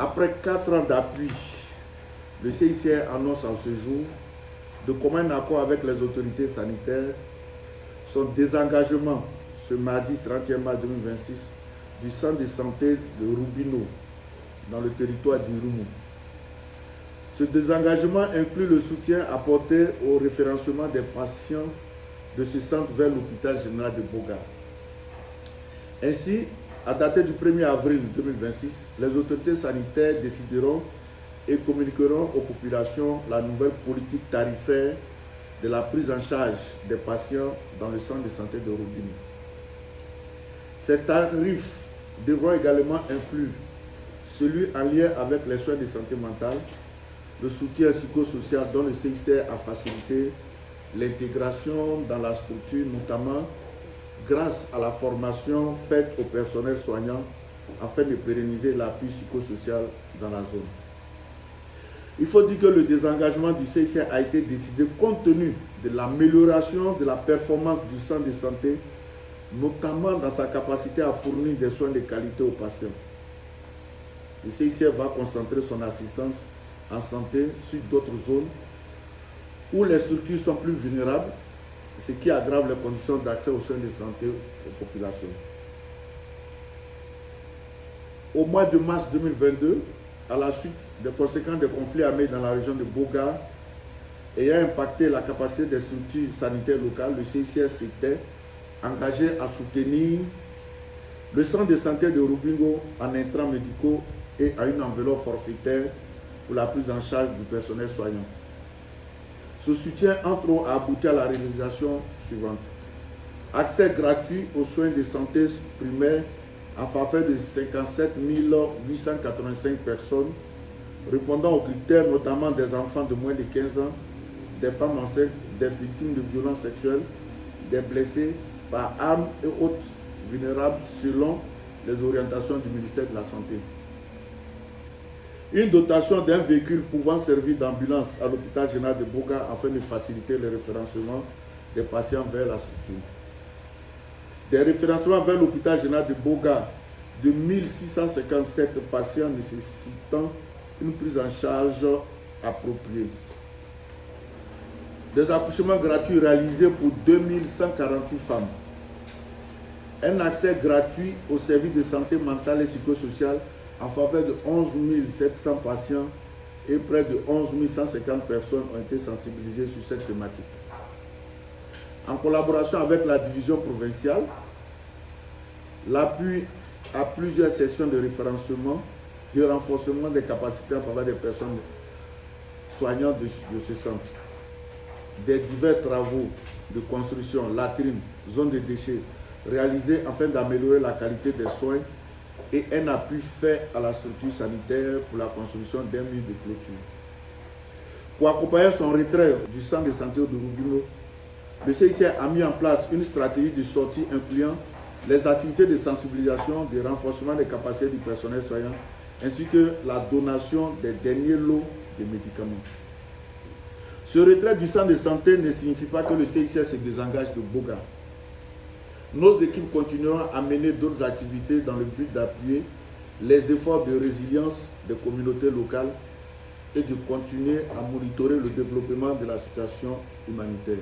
Après 4 ans d'appui, le CICR annonce en ce jour, de commun accord avec les autorités sanitaires, son désengagement ce mardi 31 mars 2026 du centre de santé de Rubino, dans le territoire du Rumu. Ce désengagement inclut le soutien apporté au référencement des patients de ce centre vers l'hôpital général de Boga. Ainsi, à dater du 1er avril 2026, les autorités sanitaires décideront et communiqueront aux populations la nouvelle politique tarifaire de la prise en charge des patients dans le centre de santé de Rubino. Ces tarifs devront également inclure celui en lien avec les soins de santé mentale, le soutien psychosocial dont le CICR a facilité l'intégration dans la structure, notamment grâce à la formation faite au personnel soignant afin de pérenniser l'appui psychosocial dans la zone. Il faut dire que le désengagement du CICR a été décidé compte tenu de l'amélioration de la performance du centre de santé, notamment dans sa capacité à fournir des soins de qualité aux patients. Le CICR va concentrer son assistance en santé sur d'autres zones où les structures sont plus vulnérables, ce qui aggrave les conditions d'accès aux soins de santé aux populations. Au mois de mars 2022, à la suite des conséquences des conflits armés dans la région de Boga ayant impacté la capacité des structures sanitaires locales, le CICR s'était engagé à soutenir le centre de santé de Rubino en intrants médicaux et à une enveloppe forfaitaire pour la prise en charge du personnel soignant. Ce soutien, entre autres, a abouti à la réalisation suivante. Accès gratuit aux soins de santé primaires en faveur de 57 885 personnes, répondant aux critères notamment des enfants de moins de 15 ans, des femmes enceintes, des victimes de violences sexuelles, des blessés par armes et autres vulnérables selon les orientations du ministère de la Santé. Une dotation d'un véhicule pouvant servir d'ambulance à l'hôpital général de Boga afin de faciliter le référencement des patients vers la structure. Des référencements vers l'hôpital général de Boga de 1657 patients nécessitant une prise en charge appropriée. Des accouchements gratuits réalisés pour 2148 femmes. Un accès gratuit aux services de santé mentale et psychosociale en faveur de 11 700 patients et près de 11 150 personnes ont été sensibilisées sur cette thématique. En collaboration avec la division provinciale, l'appui à plusieurs sessions de référencement et le renforcement des capacités en faveur des personnes soignantes de ce centre. Des divers travaux de construction, latrines, zones de déchets réalisés afin d'améliorer la qualité des soins et un appui fait à la structure sanitaire pour la construction d'un mur de clôture. Pour accompagner son retrait du centre de santé de Rubino, le CICR a mis en place une stratégie de sortie incluant les activités de sensibilisation, de renforcement des capacités du personnel soignant, ainsi que la donation des derniers lots de médicaments. Ce retrait du centre de santé ne signifie pas que le CICR se désengage de Boga. Nos équipes continueront à mener d'autres activités dans le but d'appuyer les efforts de résilience des communautés locales et de continuer à monitorer le développement de la situation humanitaire.